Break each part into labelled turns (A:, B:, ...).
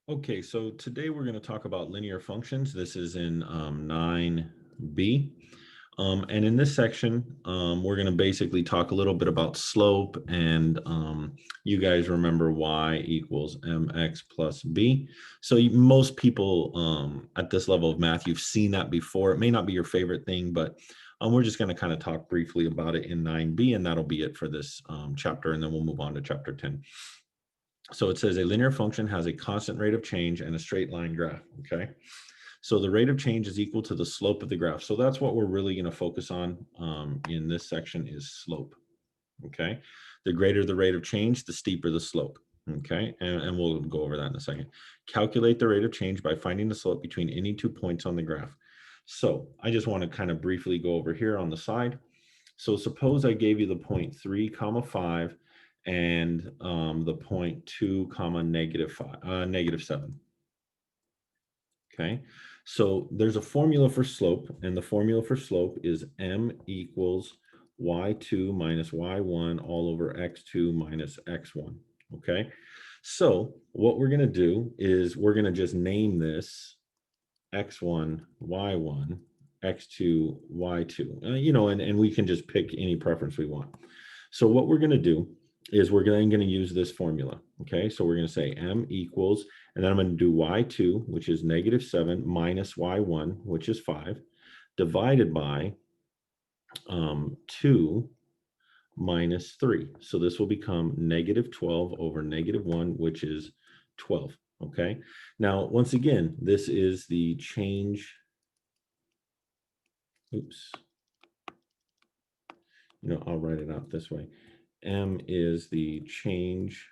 A: Okay, so today we're going to talk about linear functions. This is in 9b. And in this section, we're going to basically talk a little bit about slope, and you guys remember y equals mx plus b. So most people at this level of math, you've seen that before. It may not be your favorite thing, but we're just going to kind of talk briefly about it in 9b, and that'll be it for this chapter, and then we'll move on to chapter 10. So it says a linear function has a constant rate of change and a straight line graph, okay? So the rate of change is equal to the slope of the graph. So that's what we're really going to focus on in this section is slope, okay? The greater the rate of change, the steeper the slope, okay? And we'll go over that in a second. Calculate the rate of change by finding the slope between any 2 points on the graph. So I just want to kind of briefly go over here on the side. So suppose I gave you the point 3 comma 5 and the point 2 comma negative 7. Okay, so there's a formula for slope, and the formula for slope is m equals y2 minus y1 all over x2 minus x1. Okay, so what we're going to do is we're going to just name this x1, y1, x2, y2, and we can just pick any preference we want. So what we're going to do is we're going to use this formula. Okay, so we're going to say m equals, and then I'm going to do y2, which is negative 7, minus y1, which is 5, divided by 2 minus 3. So this will become negative 12 over negative 1, which is 12. Okay, now once again, this is the change. Oops. I'll write it out this way. M is the change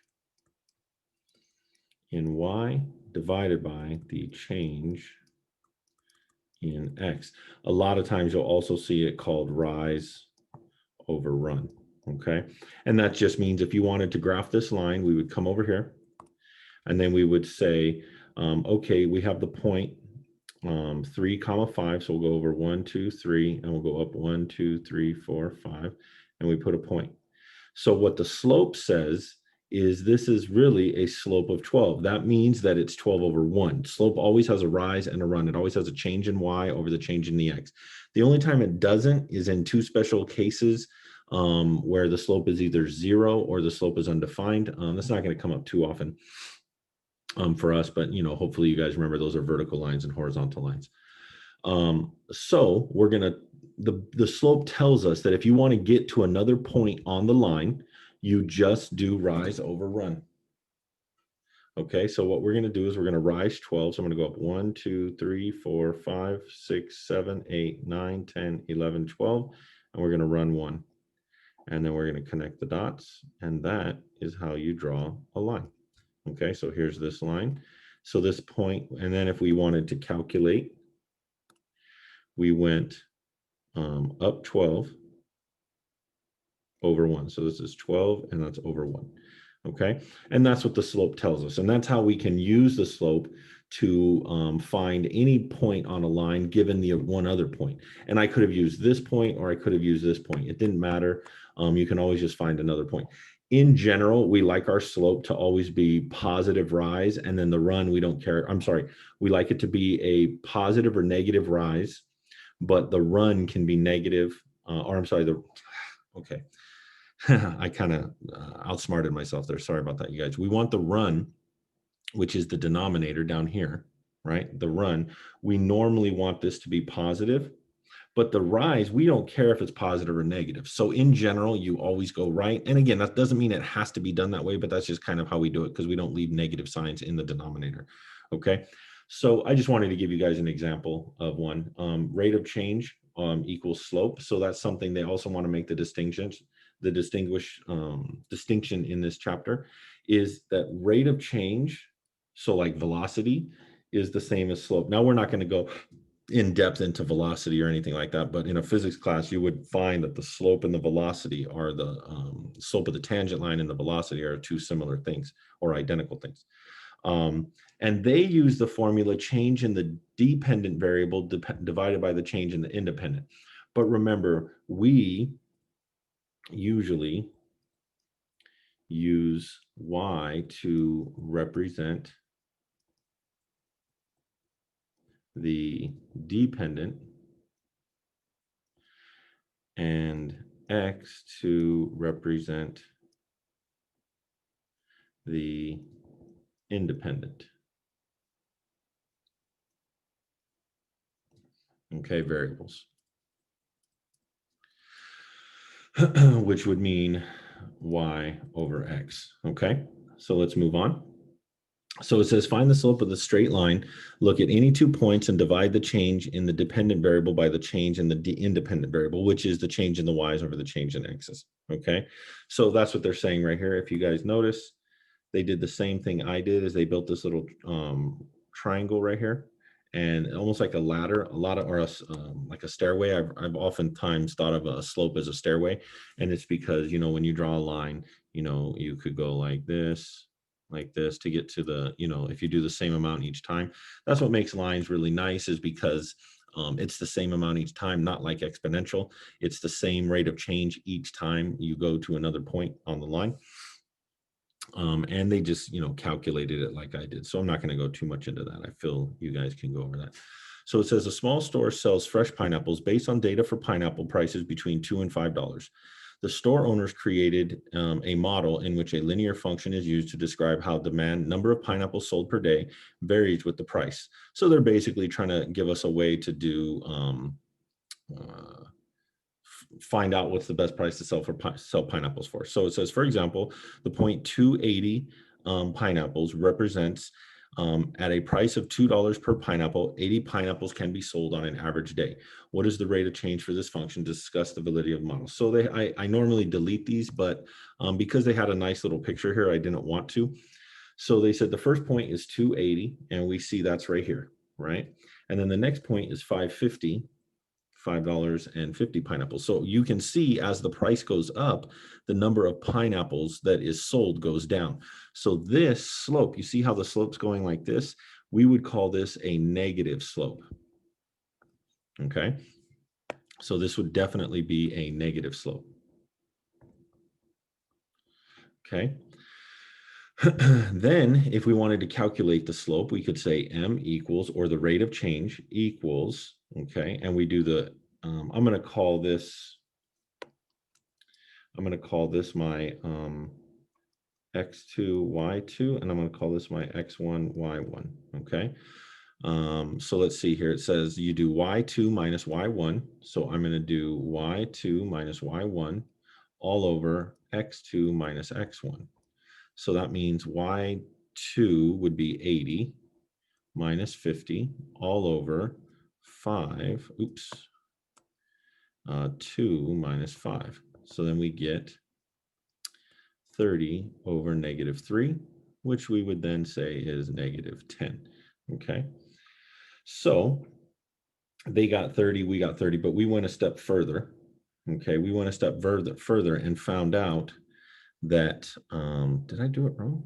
A: in y divided by the change in x. A lot of times you'll also see it called rise over run, okay? And that just means if you wanted to graph this line, we would come over here, and then we would say, okay, we have the point 3 comma 5, so we'll go over 1, 2, 3, and we'll go up 1, 2, 3, 4, 5, and we put a point. So what the slope says is this is really a slope of 12. That means that it's 12 over 1. Slope always has a rise and a run. It always has a change in y over the change in the x. The only time it doesn't is in 2 special cases where the slope is either 0 or the slope is undefined. That's not going to come up too often for us, but hopefully you guys remember those are vertical lines and horizontal lines. So we're going to, the slope tells us that if you want to get to another point on the line, you just do rise over run. Okay, so what we're going to do is we're going to rise 12. So I'm going to go up 1, 2, 3, 4, 5, 6, 7, 8, 9, 10, 11, 12, and we're going to run 1. And then we're going to connect the dots, and that is how you draw a line. Okay, so here's this line. So this point, and then if we wanted to calculate, we went up 12 over 1. So this is 12, and that's over 1. Okay, and that's what the slope tells us. And that's how we can use the slope to find any point on a line given the one other point. And I could have used this point, or I could have used this point. It didn't matter. You can always just find another point. In general, we like our slope to always be positive rise, and then the run, we don't care. I'm sorry, we like it to be a positive or negative rise, but the run can be negative, or I'm sorry, okay. I kind of outsmarted myself there. Sorry about that, you guys. We want the run, which is the denominator down here, right? The run. We normally want this to be positive, but the rise, we don't care if it's positive or negative. So in general, you always go right. And again, that doesn't mean it has to be done that way, but that's just kind of how we do it because we don't leave negative signs in the denominator. Okay. So I just wanted to give you guys an example of one. Rate of change equals slope. So that's something they also want to make the distinction. The distinction in this chapter is that rate of change, so like velocity, is the same as slope. Now we're not going to go in depth into velocity or anything like that, but in a physics class, you would find that the slope and the velocity are the slope of the tangent line and the velocity are two similar things or identical things. And they use the formula change in the dependent variable divided by the change in the independent. But remember, we usually use y to represent the dependent, and X to represent the independent. Okay, variables. Which would mean y over x. Okay, so let's move on. So it says find the slope of the straight line, look at any 2 points and divide the change in the dependent variable by the change in the independent variable, which is the change in the y's over the change in x's. Okay, so that's what they're saying right here. If you guys notice, they did the same thing I did, is they built this little triangle right here, and almost like a ladder, like a stairway. I've oftentimes thought of a slope as a stairway, and it's because, you know, when you draw a line, you know, you could go like this to get to the, you know, if you do the same amount each time. That's what makes lines really nice, is because it's the same amount each time, not like exponential. It's the same rate of change each time you go to another point on the line. And they just, you know, calculated it like I did. So I'm not going to go too much into that. I feel you guys can go over that. So it says a small store sells fresh pineapples based on data for pineapple prices between $2 and $5. The store owners created a model in which a linear function is used to describe how demand, number of pineapples sold per day, varies with the price. So they're basically trying to give us a way to do find out what's the best price to sell pineapples for. So it says, for example, the 0.280 pineapples represents at a price of $2 per pineapple, 80 pineapples can be sold on an average day. What is the rate of change for this function? Discuss the validity of models. So I normally delete these, but because they had a nice little picture here, I didn't want to. So they said the first point is 280, and we see that's right here, right? And then the next point is 550. $5.50 pineapples. So you can see as the price goes up, the number of pineapples that is sold goes down. So this slope, you see how the slope's going like this? We would call this a negative slope. Okay. So this would definitely be a negative slope. Okay. Then if we wanted to calculate the slope, we could say m equals, or the rate of change equals, okay, and we do the, I'm going to call this my x2, y2, and I'm going to call this my x1, y1, okay? So let's see here. It says you do y2 minus y1. So I'm going to do y2 minus y1 all over x2 minus x1. So that means y2 would be 80 minus 50 all over 5, 2 minus 5. So then we get 30 over negative 3, which we would then say is negative 10. Okay. So they got 30, we got 30, but we went a step further. Okay. We went a step further and found out that, did I do it wrong?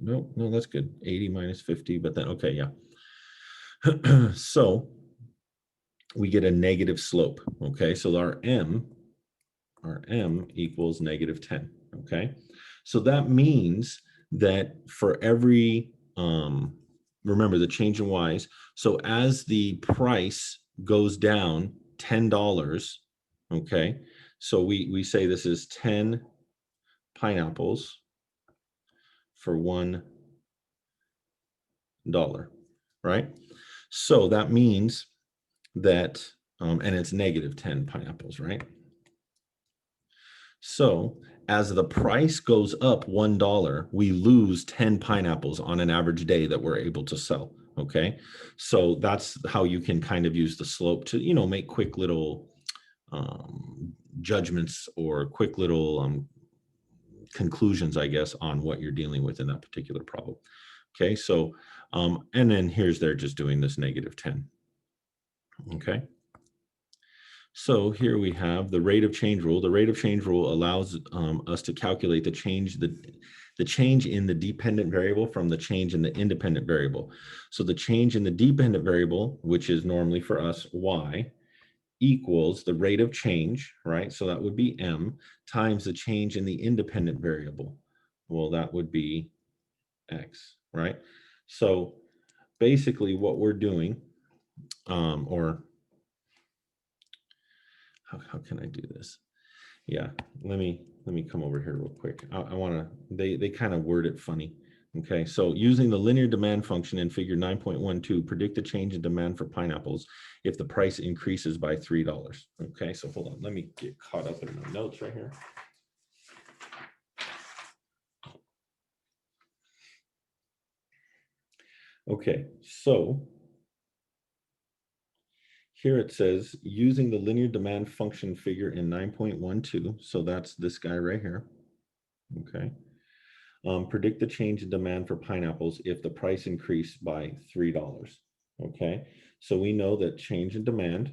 A: No, that's good. 80 minus 50, but then, okay, yeah. So we get a negative slope. Okay. So our m equals negative 10. Okay. So that means that for every, remember the change in y's. So as the price goes down $10, okay. So we say this is 10 pineapples for $1, right? So that means that, and it's negative 10 pineapples, right? So as the price goes up $1, we lose 10 pineapples on an average day that we're able to sell. Okay. So that's how you can kind of use the slope to, you know, make quick little judgments or quick little conclusions, I guess, on what you're dealing with in that particular problem. Okay. So, and then they're just doing this negative 10. Okay. So here we have the rate of change rule. The rate of change rule allows us to calculate the change in the dependent variable from the change in the independent variable. So the change in the dependent variable, which is normally for us y, equals the rate of change, right? So that would be m, times the change in the independent variable. Well, that would be x, right? So basically what we're doing, or how can I do this? Yeah, let me come over here real quick. I want to, they kind of word it funny. Okay, so using the linear demand function in figure 9.12, predict the change in demand for pineapples if the price increases by $3. Okay, so hold on, let me get caught up in my notes right here. Okay, so here it says using the linear demand function figure in 9.12, so that's this guy right here. Okay. Predict the change in demand for pineapples if the price increased by $3. Okay, so we know that change in demand,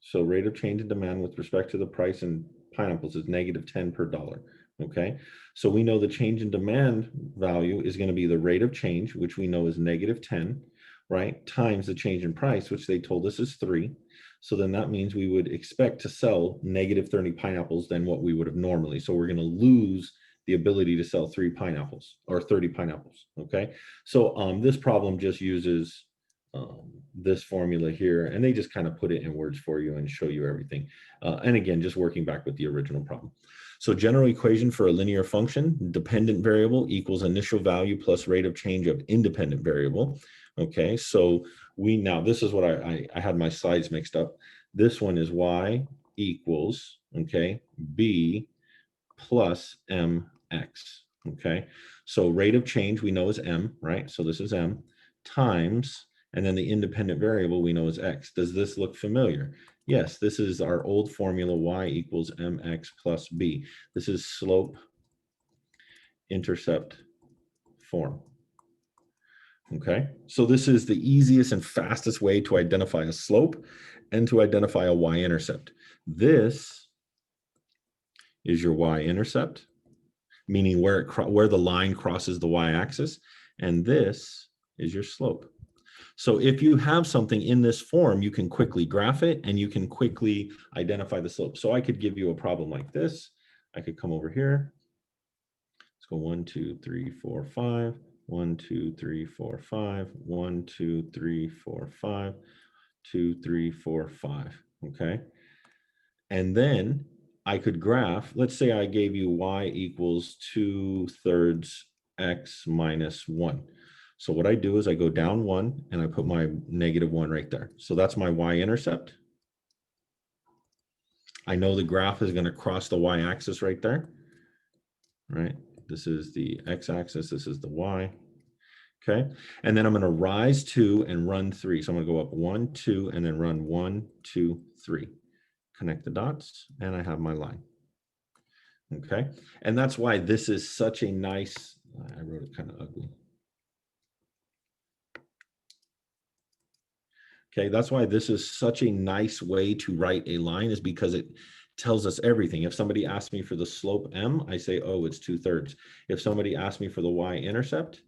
A: so rate of change in demand with respect to the price in pineapples is -10 per dollar. Okay, so we know the change in demand value is going to be the rate of change, which we know is -10, right, times the change in price, which they told us is 3. So then that means we would expect to sell -30 pineapples than what we would have normally. So we're going to lose the ability to sell 3 pineapples or 30 pineapples. Okay, so this problem just uses this formula here, and they just kind of put it in words for you and show you everything. And again, just working back with the original problem. So general equation for a linear function, dependent variable equals initial value plus rate of change of independent variable. Okay, so now this is what I had my slides mixed up. This one is y equals, okay, b plus mx, okay? So rate of change we know is m, right? So this is m times, and then the independent variable we know is x. Does this look familiar? Yes, this is our old formula, y equals mx plus b. This is slope intercept form. Okay, so this is the easiest and fastest way to identify a slope and to identify a y-intercept. This is your y-intercept, meaning where the line crosses the y-axis, and this is your slope. So if you have something in this form, you can quickly graph it and you can quickly identify the slope. So I could give you a problem like this. I could come over here. Let's go 1, 2, 3, 4, 5. 1, 2, 3, 4, 5. 1, 2, 3, 4, 5. 2, 3, 4, 5. Okay. And then I could graph, let's say I gave you y equals 2/3 x minus 1. So what I do is I go down 1 and I put my -1 right there. So that's my y-intercept. I know the graph is going to cross the y-axis right there. Right? This is the x-axis, this is the y. Okay, and then I'm going to rise 2 and run 3. So I'm going to go up 1, 2, and then run 1, 2, 3. Connect the dots, and I have my line. Okay, and that's why this is such a nice, I wrote it kind of ugly. Okay, that's why this is such a nice way to write a line, is because it tells us everything. If somebody asks me for the slope m, I say, oh, it's 2/3. If somebody asks me for the y-intercept,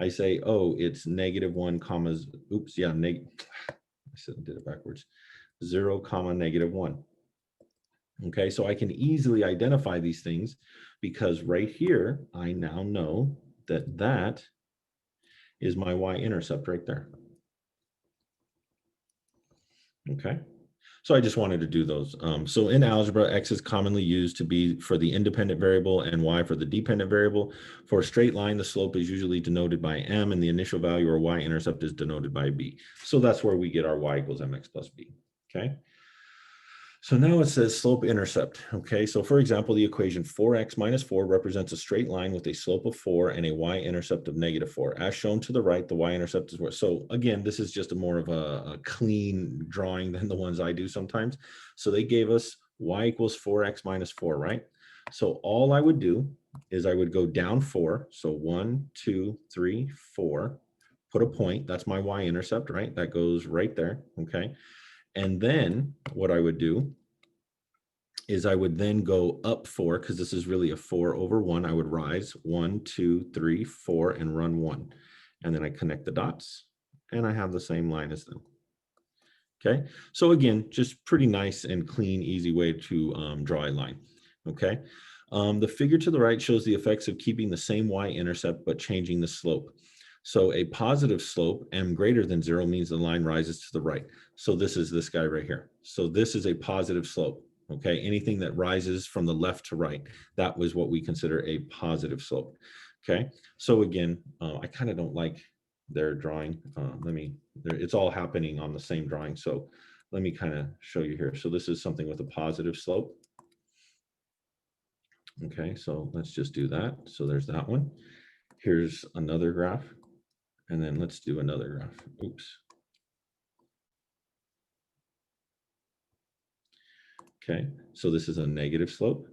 A: I say, oh, it's -1 commas, oops, yeah, I did it backwards, 0 comma -1. Okay, so I can easily identify these things because right here, I now know that that is my y-intercept right there. Okay, so I just wanted to do those. So in algebra, x is commonly used to be for the independent variable and y for the dependent variable. For a straight line, the slope is usually denoted by m, and the initial value or y-intercept is denoted by b. So that's where we get our y equals mx plus b. Okay. So now it says slope intercept. Okay, so for example, the equation 4x minus 4 represents a straight line with a slope of 4 and a y-intercept of -4. As shown to the right, the y-intercept is where. So again, this is just more of a clean drawing than the ones I do sometimes. So they gave us y equals 4x minus 4, right? So all I would do is I would go down 4. So 1, 2, 3, 4. Put a point. That's my y-intercept, right? That goes right there. Okay. And then what I would do is I would then go up 4, because this is really a 4/1. I would rise 1, 2, 3, 4, and run 1. And then I connect the dots, and I have the same line as them. Okay, so again, just pretty nice and clean, easy way to draw a line. Okay, the figure to the right shows the effects of keeping the same y-intercept but changing the slope. So a positive slope, m greater than 0, means the line rises to the right. So this is this guy right here. So this is a positive slope, okay? Anything that rises from the left to right, that was what we consider a positive slope, okay? So again, I kind of don't like their drawing. It's all happening on the same drawing. So let me kind of show you here. So this is something with a positive slope. Okay, so let's just do that. So there's that one. Here's another graph. And then let's do another graph. Oops. Okay, so this is a negative slope.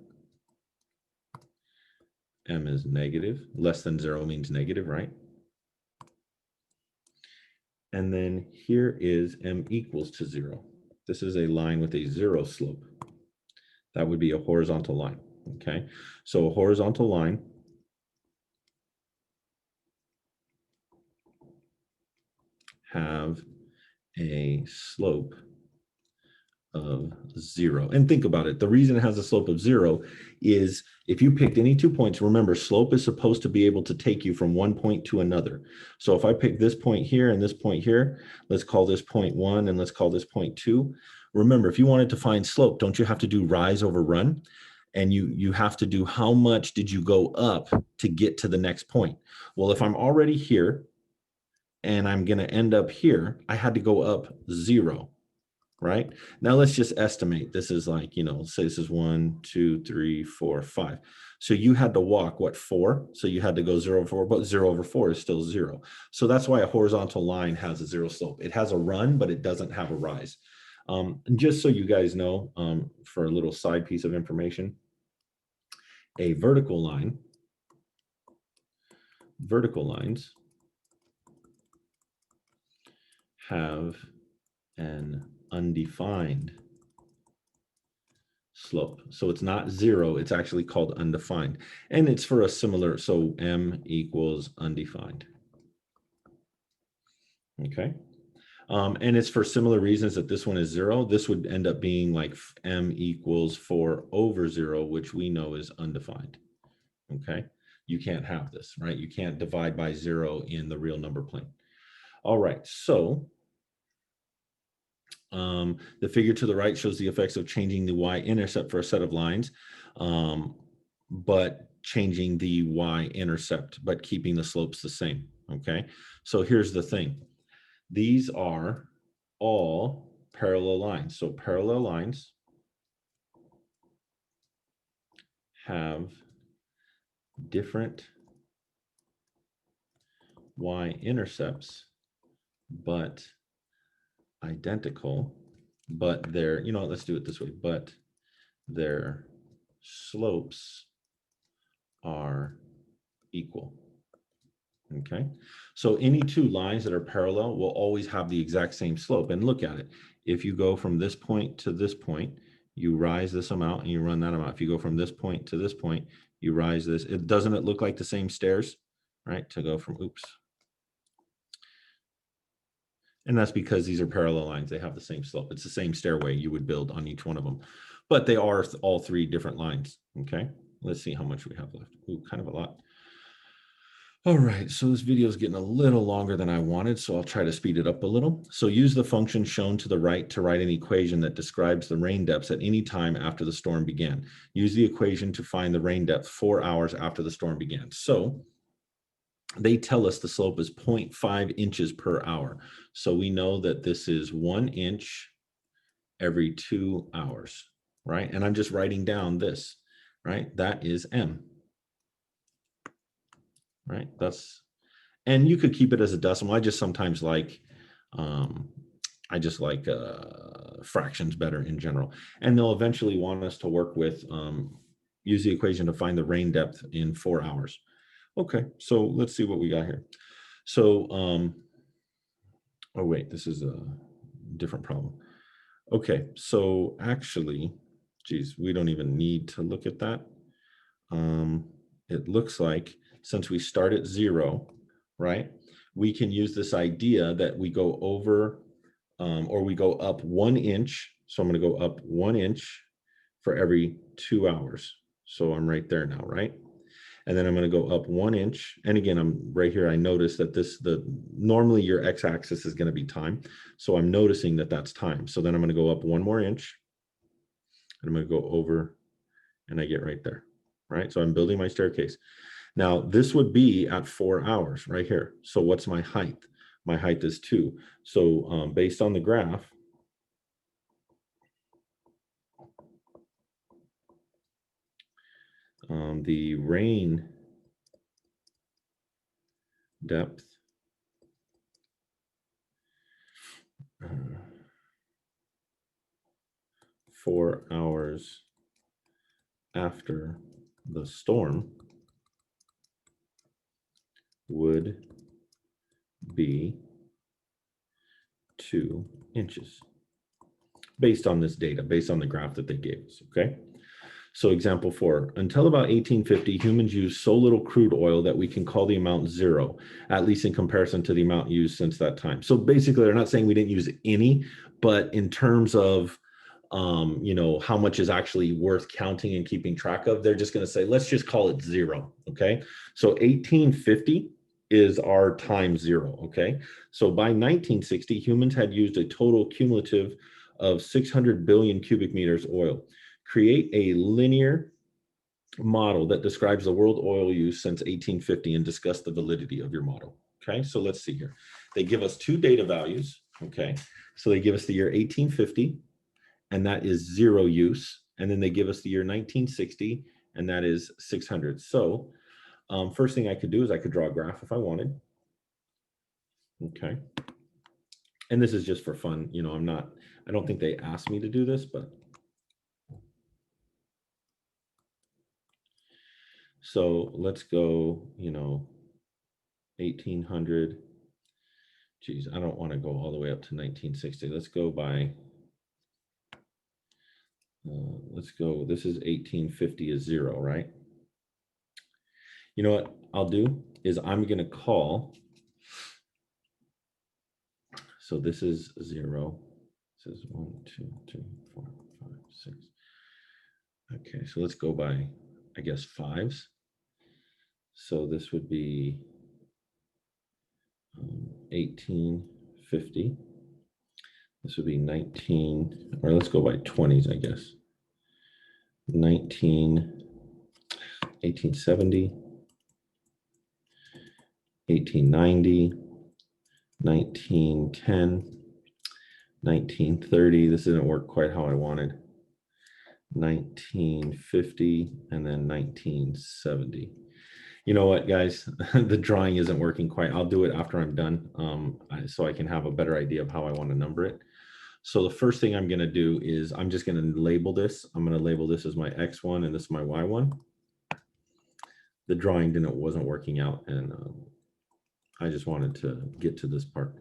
A: M is negative. Less than 0 means negative, right? And then here is m equals to 0. This is a line with a 0 slope. That would be a horizontal line, okay? So a horizontal line have a slope of 0. And think about it. The reason it has a slope of 0 is if you picked any 2 points, remember, slope is supposed to be able to take you from one point to another. So if I pick this point here and this point here, let's call this point 1 and let's call this point 2. Remember, if you wanted to find slope, don't you have to do rise over run? And you have to do how much did you go up to get to the next point? Well, if I'm already here and I'm going to end up here, I had to go up 0. Right now, let's just estimate. This is like, say this is 1, 2, 3, 4, 5. So you had to walk what, 4? So you had to go 0 over 4, but 0 over 4 is still 0. So that's why a horizontal line has a 0 slope. It has a run, but it doesn't have a rise. And just so you guys know, for a little side piece of information, a vertical lines have an undefined slope. So it's not 0, it's actually called undefined. And it's for a similar, so m equals undefined. Okay. And it's for similar reasons that this one is 0. This would end up being like m equals 4 over 0, which we know is undefined. Okay. You can't have this, right? You can't divide by 0 in the real number plane. All right. So the figure to the right shows the effects of changing the y-intercept for a set of lines, but changing the y-intercept, but keeping the slopes the same, okay? So here's the thing. These are all parallel lines. So parallel lines have different y-intercepts, but identical, but they're, let's do it this way, but their slopes are equal. Okay, so any 2 lines that are parallel will always have the exact same slope. And look at it. If you go from this point to this point, you rise this amount and you run that amount. If you go from this point to this point, you rise this. Doesn't it look like the same stairs, right? To go from, oops. And that's because these are parallel lines. They have the same slope. It's the same stairway you would build on each one of them. But they are all 3 different lines, okay? Let's see how much we have left. Ooh, kind of a lot. All right, so this video is getting a little longer than I wanted, so I'll try to speed it up a little. So use the function shown to the right to write an equation that describes the rain depths at any time after the storm began. Use the equation to find the rain depth 4 hours after the storm began. So they tell us the slope is 0.5 inches per hour. So we know that this is 1 inch every 2 hours, right? And I'm just writing down this, right? That is m. Right, and you could keep it as a decimal. I just sometimes like, fractions better in general. And they'll eventually want us to work with, use the equation to find the rain depth in 4 hours. Okay, so let's see what we got here. So, oh wait, this is a different problem. Okay, so actually, geez, we don't even need to look at that. It looks like since we start at 0, right, we can use this idea that we go over or we go up 1 inch. So I'm going to go up 1 inch for every 2 hours. So I'm right there now, right? And then I'm going to go up 1 inch. And again, I'm right here. I notice that normally your x-axis is going to be time. So I'm noticing that that's time. So then I'm going to go up 1 more inch. And I'm going to go over, and I get right there, right? So I'm building my staircase. Now this would be at 4 hours right here. So what's my height? My height is 2. So based on the graph, the rain depth 4 hours after the storm would be 2 inches based on this data, based on the graph that they gave us, okay? So example 4, until about 1850, humans used so little crude oil that we can call the amount 0, at least in comparison to the amount used since that time. So basically, they're not saying we didn't use any, but in terms of how much is actually worth counting and keeping track of, they're just going to say, let's just call it 0, okay? So 1850 is our time 0, okay? So by 1960, humans had used a total cumulative of 600 billion cubic meters oil. Create a linear model that describes the world oil use since 1850 and discuss the validity of your model. Okay, so let's see here. They give us 2 data values. Okay, so they give us the year 1850, and that is 0 use. And then they give us the year 1960, and that is 600. So first thing I could do is I could draw a graph if I wanted. Okay. And this is just for fun. I don't think they asked me to do this, but so let's go, 1800. Geez, I don't want to go all the way up to 1960. Let's go by, this is 1850 is 0, right? You know what I'll do is I'm going to call, so this is 0. This is 1, 2, 3, 4, 5, 6. Okay, so let's go by, I guess, 5s. So this would be 1850. This would be 19, or let's go by 20s, I guess. 1870, 1890, 1910, 1930. This didn't work quite how I wanted. 1950, and then 1970. You know what, guys? The drawing isn't working quite. I'll do it after I'm done, so I can have a better idea of how I want to number it. So the first thing I'm going to do is I'm just going to label this. I'm going to label this as my X1 and this is my Y1. The drawing wasn't working out, and I just wanted to get to this part.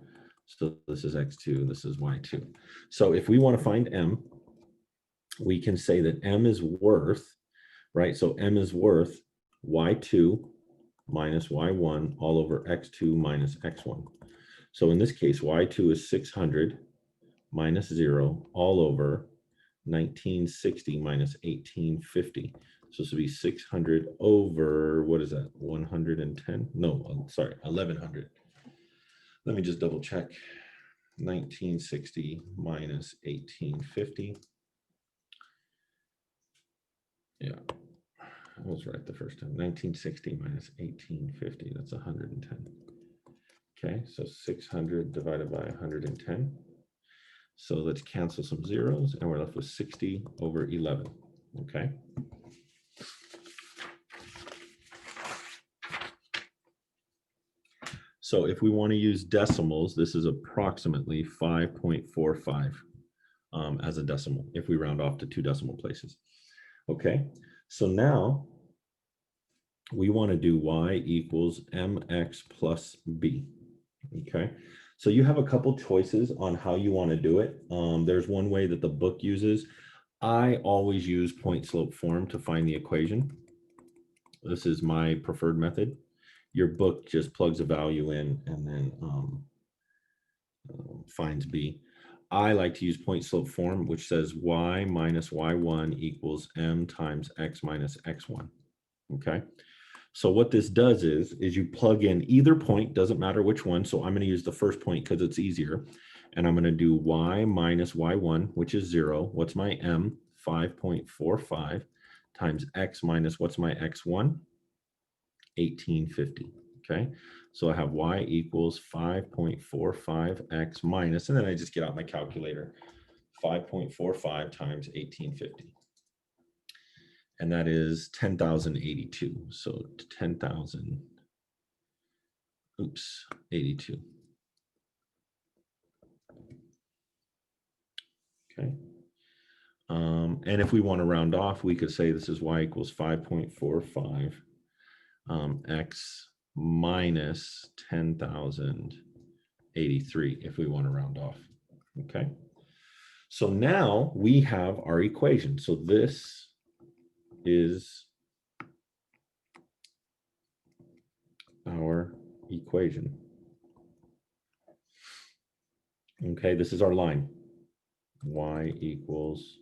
A: So this is X2, this is Y2. So if we want to find M, we can say that M is worth, right? So M is worth Y2 minus Y1 all over X2 minus X1. So in this case, Y2 is 600 minus 0 all over 1960 minus 1850. So this would be 600 over, what is that, 110? No, I'm sorry, 1100. Let me just double check. 1960 minus 1850. Yeah, I was right the first time. 1960 minus 1850, that's 110. Okay, so 600 divided by 110. So let's cancel some zeros, and we're left with 60 over 11, okay? So if we want to use decimals, this is approximately 5.45 as a decimal, if we round off to 2 decimal places. Okay, so now we want to do y equals mx plus b. Okay, so you have a couple choices on how you want to do it. There's one way that the book uses. I always use point slope form to find the equation. This is my preferred method. Your book just plugs a value in and then finds b. I like to use point slope form, which says y minus y1 equals m times x minus x1. Okay, So what this does is you plug in either point, doesn't matter which one. So I'm going to use the first point because it's easier. And I'm going to do y minus y1, which is 0. What's my m? 5.45 times x minus what's my x1? 1850. Okay. So I have y equals 5.45x minus, and then I just get out my calculator, 5.45 times 1850. And that is 10,082. So 10,000, 82. Okay. And if we want to round off, we could say this is y equals 5.45 x minus 10,083 if we want to round off. Okay. So now we have our equation. So this is our equation. Okay, this is our line. Y equals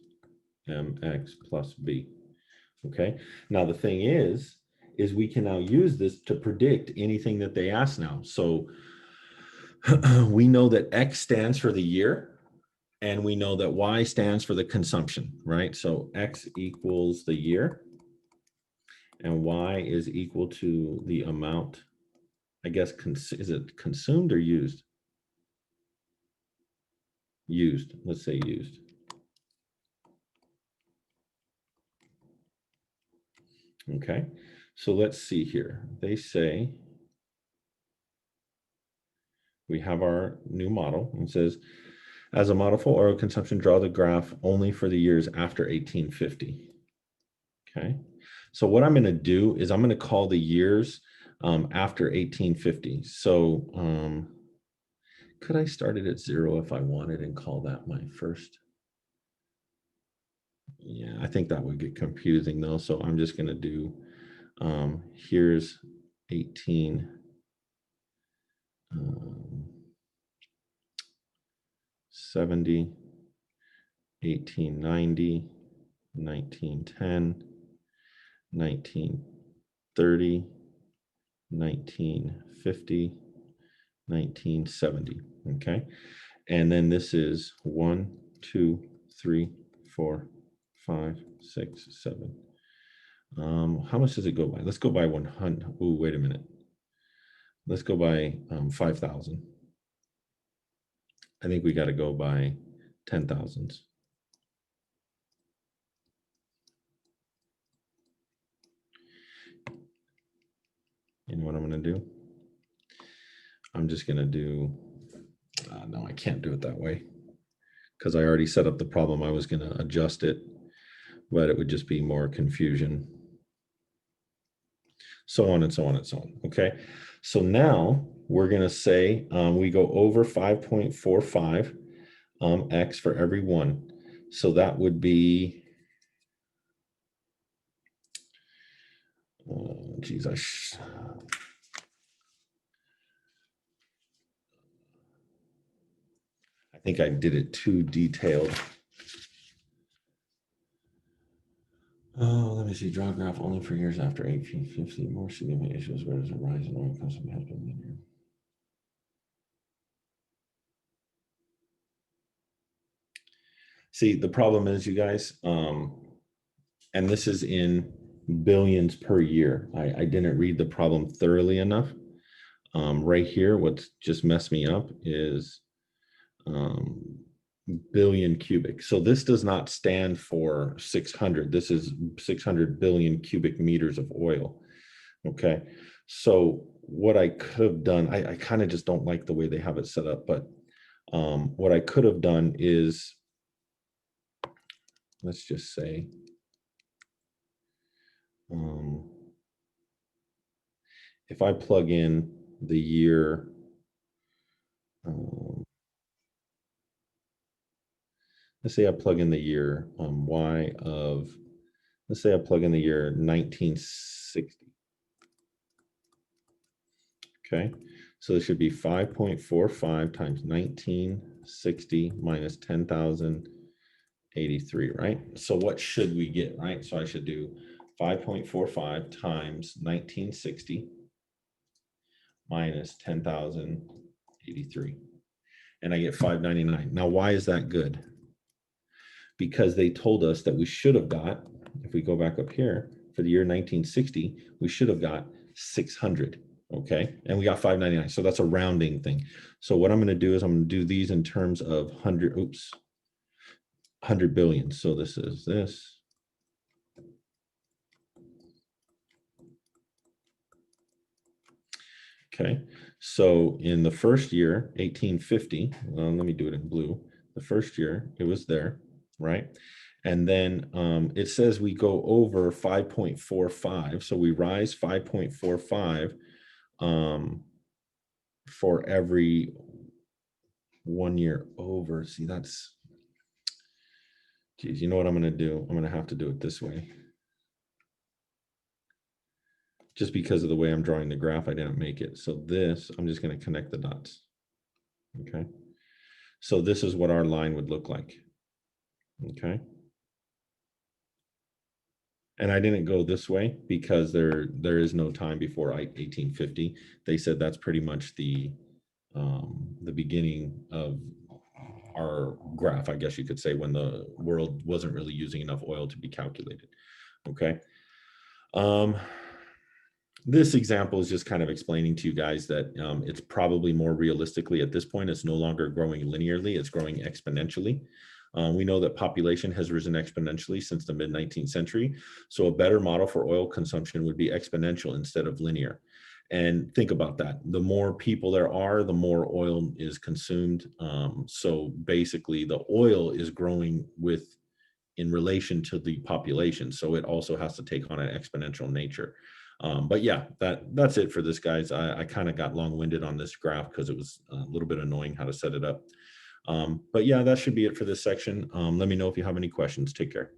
A: mx plus b. Okay, now the thing is we can now use this to predict anything that they ask now. So we know that x stands for the year, and we know that y stands for the consumption, right? So x equals the year, and y is equal to the amount, I guess, is it consumed or used? Used, let's say used. Okay, so let's see here. They say we have our new model, and it says, as a model for oil consumption, draw the graph only for the years after 1850. Okay, so what I'm going to do is I'm going to call the years after 1850. So could I start it at 0 if I wanted and call that my first? Yeah, I think that would get confusing though. So I'm just going to do, here's 1870, 1890, 1910, 1930, 1950, 1970. Okay, and then this is 1, 2, 3, 4, 5, 6, 7. How much does it go by? Let's go by 100. Oh, wait a minute. Let's go by 5,000. I think we got to go by 10,000s. You know what I'm going to do? I'm just going to do, no, I can't do it that way because I already set up the problem. I was going to adjust it, but it would just be more confusion. So on and so on and so on. Okay. So now we're going to say we go over 5.45 x for every one. So that would be, geez, I think I did it too detailed. Oh, let me see. Draw a graph only for years after 1850. More significant issues where there's a rise in oil consumption has been linear. See, the problem is, you guys, and this is in billions per year. I didn't read the problem thoroughly enough. Right here, what's just messed me up is billion cubic. So this does not stand for 600. This is 600 billion cubic meters of oil. Okay. So what I could have done, I kind of just don't like the way they have it set up, but what I could have done is, let's just say, if I plug in the year, let's say I plug in the year y of, let's say I plug in the year 1960. Okay, so this should be 5.45 times 1960 minus 10,083, right? So what should we get, right? So I should do 5.45 times 1960 minus 10,083. And I get 599. Now, why is that good? Because they told us that we should have got, if we go back up here, for the year 1960, we should have got 600, okay? And we got 599, so that's a rounding thing. So what I'm gonna do is I'm gonna do these in terms of 100 billion. So this is this. Okay, so in the first year, 1850, let me do it in blue. The first year, it was there, right? And then it says we go over 5.45. So we rise 5.45 for every 1 year over. See, that's, geez, you know what I'm going to do? I'm going to have to do it this way. Just because of the way I'm drawing the graph, I didn't make it. So this, I'm just going to connect the dots. Okay. So this is what our line would look like. Okay. And I didn't go this way because there is no time before 1850. They said that's pretty much the beginning of our graph, I guess you could say, when the world wasn't really using enough oil to be calculated. Okay. This example is just kind of explaining to you guys that it's probably more realistically at this point, it's no longer growing linearly, it's growing exponentially. We know that population has risen exponentially since the mid-19th century. So a better model for oil consumption would be exponential instead of linear. And think about that. The more people there are, the more oil is consumed. So basically the oil is growing in relation to the population. So it also has to take on an exponential nature. But yeah, that's it for this, guys. I kind of got long-winded on this graph because it was a little bit annoying how to set it up. But yeah, that should be it for this section. Let me know if you have any questions. Take care.